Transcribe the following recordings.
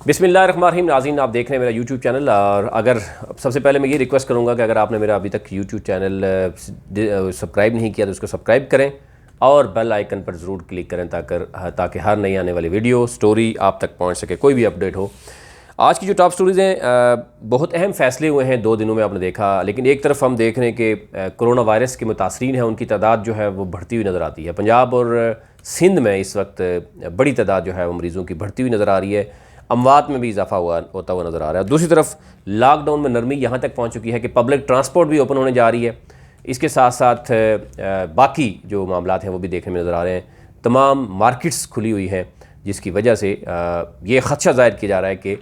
बिस्मिल्लाहिर्रहमानिर्रहीम। नाज़रीन, आप देख रहे हैं मेरा यूट्यूब चैनल। और अगर सबसे पहले मैं ये रिक्वेस्ट करूँगा कि अगर आपने मेरा अभी तक यूट्यूब चैनल सब्सक्राइब नहीं किया तो उसको सब्सक्राइब करें और बेल आइकन पर ज़रूर क्लिक करें ताकि हर नई आने वाली वीडियो स्टोरी आप तक पहुँच सके, कोई भी अपडेट हो। आज की जो टॉप स्टोरीज़ हैं, बहुत अहम फ़ैसले हुए हैं 2 दिनों में, आपने देखा। लेकिन एक तरफ हम देख रहे हैं कि कोरोना वायरस के मुतासरीन हैं, उनकी तादाद जो है वो बढ़ती हुई नज़र आती है। पंजाब और सिंध में इस वक्त बड़ी तादाद जो है वो मरीज़ों की बढ़ती हुई नज़र आ रही है। अमवात में भी इजाफा होता हुआ नज़र आ रहा है। दूसरी तरफ लॉकडाउन में नरमी यहाँ तक पहुँच चुकी है कि पब्लिक ट्रांसपोर्ट भी ओपन होने जा रही है। इसके साथ साथ बाकी जो मामलात हैं वो भी देखने में नज़र आ रहे हैं। तमाम मार्केट्स खुली हुई हैं, जिसकी वजह से ये ख़दशा ज़ाहिर किया जा रहा है कि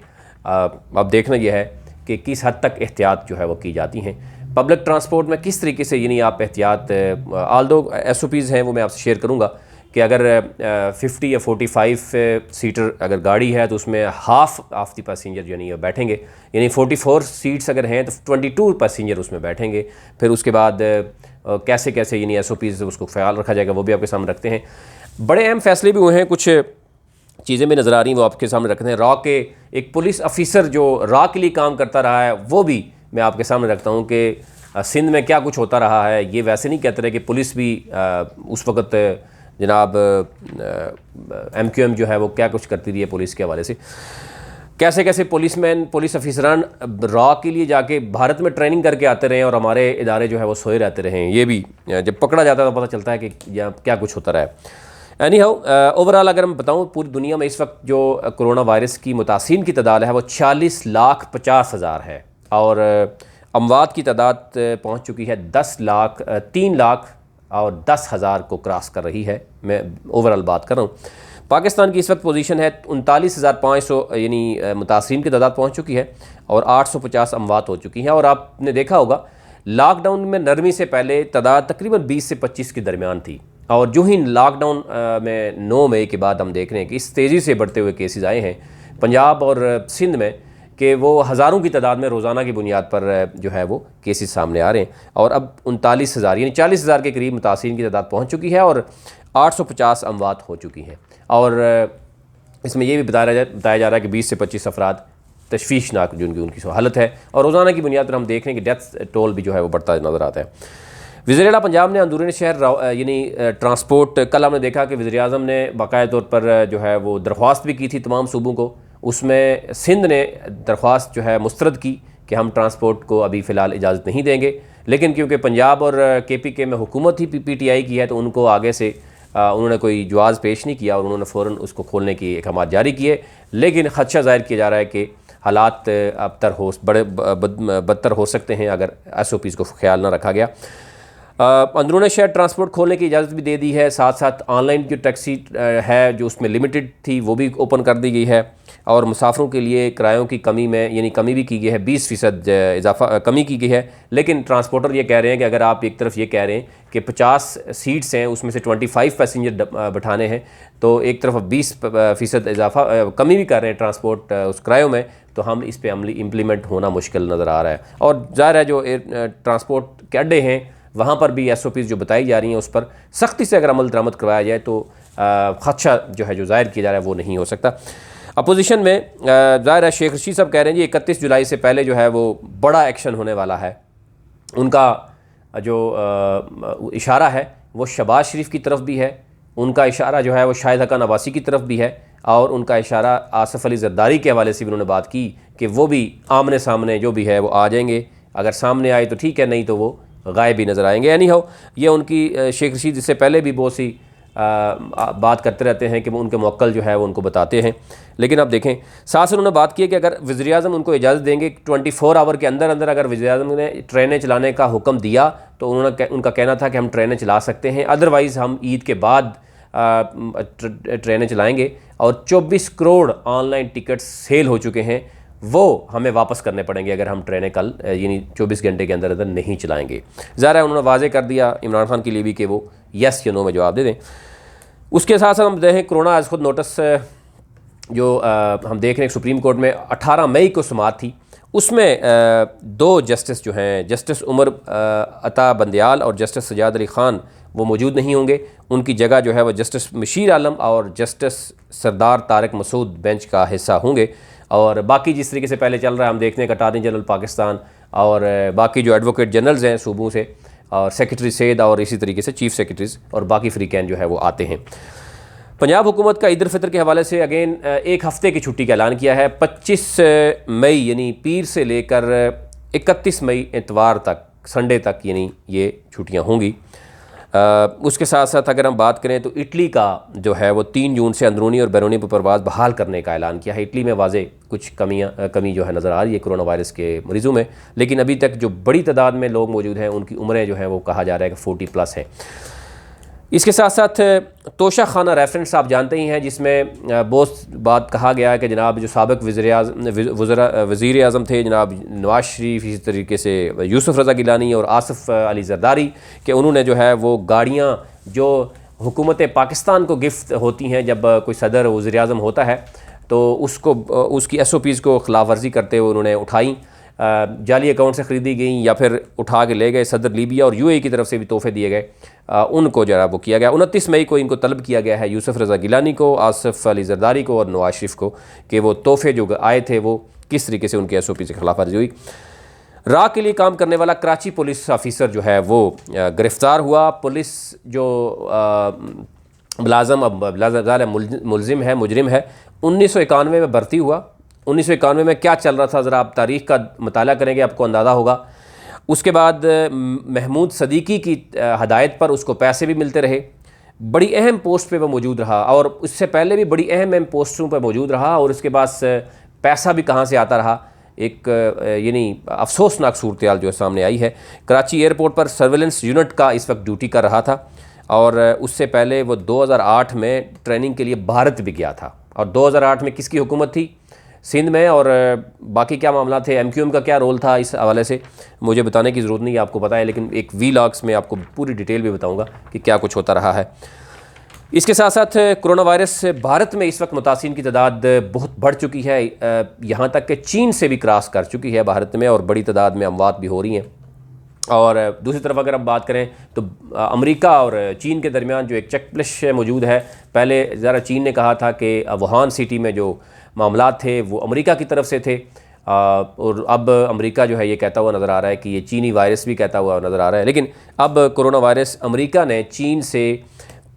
अब देखना यह है कि किस हद तक एहतियात जो है वो की जाती हैं। पब्लिक ट्रांसपोर्ट में किस तरीके से यानी आप एहतियात, आल्दो SOPs हैं वो मैं आपसे शेयर करूँगा कि अगर 50 या 45 सीटर अगर गाड़ी है तो उसमें हाफ ऑफ द पैसेंजर यानी बैठेंगे, यानी 44 सीट्स अगर हैं तो 22 पैसेंजर उसमें बैठेंगे। फिर उसके बाद कैसे कैसे यानी SOPs उसको ख्याल रखा जाएगा, वो भी आपके सामने रखते हैं। बड़े अहम फैसले भी हुए हैं, कुछ चीज़ें भी नज़र आ रही हैं वो आपके सामने रखते हैं। रॉ के एक पुलिस अफिसर जो रॉ के लिए काम करता रहा है वो भी मैं आपके सामने रखता हूँ कि सिंध में क्या कुछ होता रहा है। ये वैसे नहीं कहते रहे कि पुलिस भी उस वक़्त जनाब MQM जो है वो क्या कुछ करती रही है पुलिस के हवाले से। कैसे कैसे पुलिसमैन, पुलिस अफिसरान रॉ के लिए जाके भारत में ट्रेनिंग करके आते रहे और हमारे इदारे जो है वो सोए रहते रहे। ये भी जब पकड़ा जाता है तो पता चलता है कि यहाँ क्या कुछ होता रहा है। एनी हाउ, ओवरऑल अगर मैं बताऊँ, पूरी दुनिया में इस वक्त जो कोरोना वायरस की मुतासिरीन की तादाद है वो 40,50,000 है और अमवात की तादाद पहुँच चुकी है 3,10,000 को क्रॉस कर रही है। मैं ओवरऑल बात कर रहा हूँ। पाकिस्तान की इस वक्त पोजीशन है 39,500 यानी मुतासिरीन की तादाद पहुँच चुकी है और 850 अमवात हो चुकी हैं। और आपने देखा होगा लॉकडाउन में नरमी से पहले तादाद तकरीबन 20 से 25 के दरमियान थी और जो ही लॉकडाउन में 9 मई के बाद हम देख रहे हैं कि इस तेज़ी से बढ़ते हुए केसेस आए हैं पंजाब और सिंध में कि वो हज़ारों की तादाद में रोज़ाना की बुनियाद पर जो है वो केसेस सामने आ रहे हैं। और अब 39,000 यानी 40,000 के करीब मुतासिरीन की तादाद पहुँच चुकी है और 850 अमवात हो चुकी हैं। और इसमें यह भी बताया जा रहा है कि 20 से 25 अफराद तशवीशनाक जो उनकी हालत है और रोज़ाना की बुनियाद पर हम देख रहे हैं कि डेथ टोल भी जो है वो बढ़ता नज़र आता है। वज़ीर-ए-आला पंजाब ने अंदरूनी शहर यानी ट्रांसपोर्ट, कल हमने देखा कि वज़ीर-ए-आज़म ने बाकायदा तौर पर जो है वो दरख्वास्त भी की थी तमाम सूबों को। उसमें सिंध ने दरख्वास्त जो है मुस्तरद की कि हम ट्रांसपोर्ट को अभी फ़िलहाल इजाज़त नहीं देंगे, लेकिन क्योंकि पंजाब और KPK में हुकूमत ही PTI की है तो उनको आगे से उन्होंने कोई जवाज़ पेश नहीं किया और उन्होंने फ़ौरन उसको खोलने की अहकाम जारी किए। लेकिन ख़दशा ज़ाहिर किया जा रहा है कि हालात बदतर हो सकते हैं अगर SOPs को ख्याल ना रखा गया। अंदरूनी शहर ट्रांसपोर्ट खोलने की इजाज़त भी दे दी है। साथ साथ ऑनलाइन जो टैक्सी है जो उसमें लिमिटेड थी वो भी ओपन कर दी गई है और मुसाफिरों के लिए किरायों की कमी में यानी कमी भी की गई है, 20% इजाफा कमी की गई है। लेकिन ट्रांसपोर्टर ये कह रहे हैं कि अगर आप एक तरफ ये कह रहे हैं कि 50 सीट्स हैं उसमें से 25 पैसेंजर बैठाने हैं तो एक तरफ 20% इजाफा कमी भी कर रहे हैं ट्रांसपोर्ट उस किरायों में, तो हम इस पर अमली इम्प्लीमेंट होना मुश्किल नज़र आ रहा है। और ज़ाहिर है जो ट्रांसपोर्ट के अड्डे हैं वहाँ पर भी SOPs जो बताई जा रही हैं उस पर सख्ती से अगर अमल दरामद करवाया जाए तो ख़दशा जो है जो ज़ाहिर किया जा रहा है वो नहीं हो सकता। अपोजिशन में ज़ाहिर है शेख रशीद साहब कह रहे हैं जी 31 जुलाई से पहले जो है वो बड़ा एक्शन होने वाला है। उनका जो इशारा है वो शहबाज शरीफ की तरफ भी है, उनका इशारा जो है वो शाहिद हक़ान अब्बासी की तरफ भी है और उनका इशारा आसिफ अली ज़रदारी के हवाले से भी उन्होंने बात की कि वो भी आमने सामने जो भी है वो आ जाएंगे। अगर सामने आए तो ठीक है, नहीं तो वो गायब भी नज़र आएंगे। यानी हो ये उनकी शेख रशीद इससे पहले भी बहुत सी बात करते रहते हैं कि वो उनके मुवक्किल जो है वो उनको बताते हैं। लेकिन अब देखें साथ से उन्होंने बात की है कि अगर वज़ीर-ए-आज़म उनको इजाज़त देंगे 24 आवर के अंदर अंदर अगर वज़ीर-ए-आज़म ने ट्रेनें चलाने का हुक्म दिया तो उनका कहना था कि हम ट्रेनें चला सकते हैं, अदरवाइज़ हम ईद के बाद ट्रेनें चलाएँगे। और 24 करोड़ ऑनलाइन टिकट सेल हो चुके हैं, वो हमें वापस करने पड़ेंगे अगर हम ट्रेनें कल यानी 24 घंटे के अंदर अंदर नहीं चलाएंगे। ज़ाहिर है उन्होंने वाज़े कर दिया इमरान खान के लिए भी कि वो येस या नो में जवाब दे दें। उसके साथ साथ हम देखें कोरोना आज खुद नोटिस जो हम देख रहे हैं सुप्रीम कोर्ट में 18 मई को समाअत थी उसमें 2 जस्टिस जो हैं, जस्टिस उमर अता बंदयाल और जस्टिस सजाद अली ख़ान, वो मौजूद नहीं होंगे। उनकी जगह जो है वो जस्टिस मशीर आलम और जस्टिस सरदार तारिक मसूद बेंच का हिस्सा होंगे। और बाकी जिस तरीके से पहले चल रहा है, हम देखते हैं कि अटार्नी जनरल पाकिस्तान और बाकी जो एडवोकेट जनरल्स हैं सूबों से, और सेक्रेटरी सैयद और इसी तरीके से चीफ सेक्रेटरीज और बाकी फ्रीकैन जो है वो आते हैं। पंजाब हुकूमत का ईद उल फितर के हवाले से अगेन 1 हफ़्ते की छुट्टी का ऐलान किया है। 25 मई यानी पीर से लेकर 31 मई इतवार तक, संडे तक यानी ये छुट्टियां होंगी। उसके साथ साथ अगर हम बात करें तो इटली का जो है वो 3 जून से अंदरूनी और बैरूनी परवाज़ बहाल करने का ऐलान किया है। इटली में वाज़े कुछ कमी जो है नज़र आ रही है कोरोना वायरस के मरीज़ों में, लेकिन अभी तक जो बड़ी तादाद में लोग मौजूद हैं उनकी उम्रें जो हैं वो कहा जा रहा है कि 40+ हैं। इसके साथ साथ तोशा खाना रेफरेंस आप जानते ही हैं, जिसमें बहुत बात कहा गया है कि जनाब जो साबिक़ वज़ीर आज़म थे जनाब नवाज शरीफ, इसी तरीके से यूसुफ रज़ा गिलानी और आसिफ अली ज़रदारी, कि उन्होंने जो है वो गाड़ियाँ जो हुकूमत पाकिस्तान को गिफ्ट होती हैं जब कोई सदर वज़ीर आज़म होता है, तो उसकी SOPs को खिलाफ वर्जी करते हुए उन्होंने उठाई, जाली अकाउंट से ख़रीदी गई या फिर उठा के ले गए। सदर लीबिया और UAE की तरफ से भी तोहफे दिए गए, उनको जो है वो किया गया। 29 मई को इनको तलब किया गया है, यूसुफ रज़ा गिलानी को, आसिफ अली ज़रदारी को और नवाज शरीफ को, कि वो तोहफे जो आए थे वो किस तरीके से उनके SOP से खिलाफ वर्जी हुई। राह के लिए काम करने वाला कराची पुलिस ऑफिसर जो है वो गिरफ़्तार हुआ। पुलिस जो मुलजिम है, मुजरिम है, 1991 में भर्ती हुआ। 1991 में क्या चल रहा था, ज़रा आप तारीख़ का मुताला करेंगे आपको अंदाज़ा होगा। उसके बाद महमूद सदीकी की हदायत पर उसको पैसे भी मिलते रहे, बड़ी अहम पोस्ट पे वो मौजूद रहा, और उससे पहले भी बड़ी अहम पोस्टों पर मौजूद रहा, और उसके बाद पैसा भी कहाँ से आता रहा। एक यानी अफसोसनाक सूरत हाल जो है सामने आई है। कराची एयरपोर्ट पर सर्वेलेंस यूनिट का इस वक्त ड्यूटी कर रहा था, और उससे पहले वो 2008 में ट्रेनिंग के लिए भारत भी गया था। और 2008 में किसकी हुकूमत थी सिंध में, और बाकी क्या मामला थे, MQM का क्या रोल था, इस हवाले से मुझे बताने की ज़रूरत नहीं है, आपको पता है, लेकिन एक वीलॉग्स में आपको पूरी डिटेल भी बताऊंगा कि क्या कुछ होता रहा है। इसके साथ साथ कोरोना वायरस से भारत में इस वक्त मुतासिरीन की तादाद बहुत बढ़ चुकी है, यहाँ तक कि चीन से भी क्रॉस कर चुकी है भारत में, और बड़ी तादाद में अमवात भी हो रही हैं। और दूसरी तरफ अगर हम बात करें तो अमेरिका और चीन के दरमियान जो एक चेकलिस्ट मौजूद है। पहले ज़रा चीन ने कहा था कि वुहान सिटी में जो मामला थे वो अमेरिका की तरफ से थे, और अब अमेरिका जो है ये कहता हुआ नज़र आ रहा है कि ये चीनी वायरस भी कहता हुआ नज़र आ रहा है। लेकिन अब कोरोना वायरस अमेरिका ने चीन से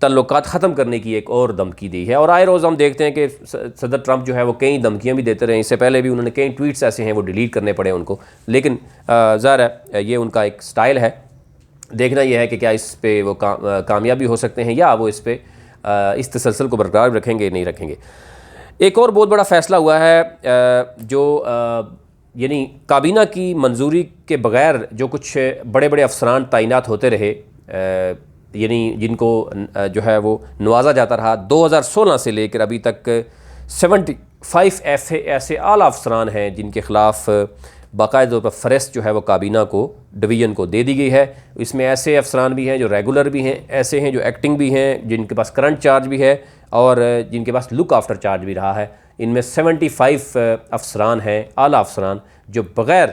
तल्लुकात ख़त्म करने की एक और धमकी दी है, और आए रोज़ हम देखते हैं कि सदर ट्रंप जो है वो कई धमकियां भी देते रहे। इससे पहले भी उन्होंने कई ट्वीट्स ऐसे हैं वो डिलीट करने पड़े उनको, लेकिन ज़ाहिर है ये उनका एक स्टाइल है। देखना यह है कि क्या इस पर वो कामयाबी हो सकते हैं, या वो इस पर इस तसलसल को बरकरार रखेंगे नहीं रखेंगे। एक और बहुत बड़ा फ़ैसला हुआ है, जो यानी काबीना की मंजूरी के बग़ैर जो कुछ बड़े बड़े अफसरान तैनात होते रहे, यानी जिनको जो है वो नवाजा जाता रहा, 2016 से लेकर अभी तक 75 ऐसे आला अफसरान हैं जिनके ख़िलाफ़ बाकायदा तौर पर फ़हरिस्त जो है वो काबीना को, डिवीज़न को दे दी गई है। इसमें ऐसे अफसरान भी हैं जो रेगुलर भी हैं, ऐसे हैं जो एक्टिंग भी हैं, जिनके पास करंट चार्ज भी है, और जिनके पास लुक आफ्टर चार्ज भी रहा है। इनमें 75 अफसरान हैं, आला अफसरान, जो बग़ैर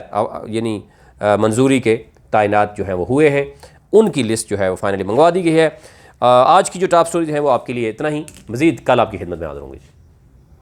यानी मंजूरी के तैनात जो हैं वो हुए हैं। उनकी लिस्ट जो है वो फाइनली मंगवा दी गई है। आज की जो टॉप स्टोरीज हैं वो आपके लिए इतना ही, मज़ीद कल आपकी खिदमत में हाज़िर होंगे।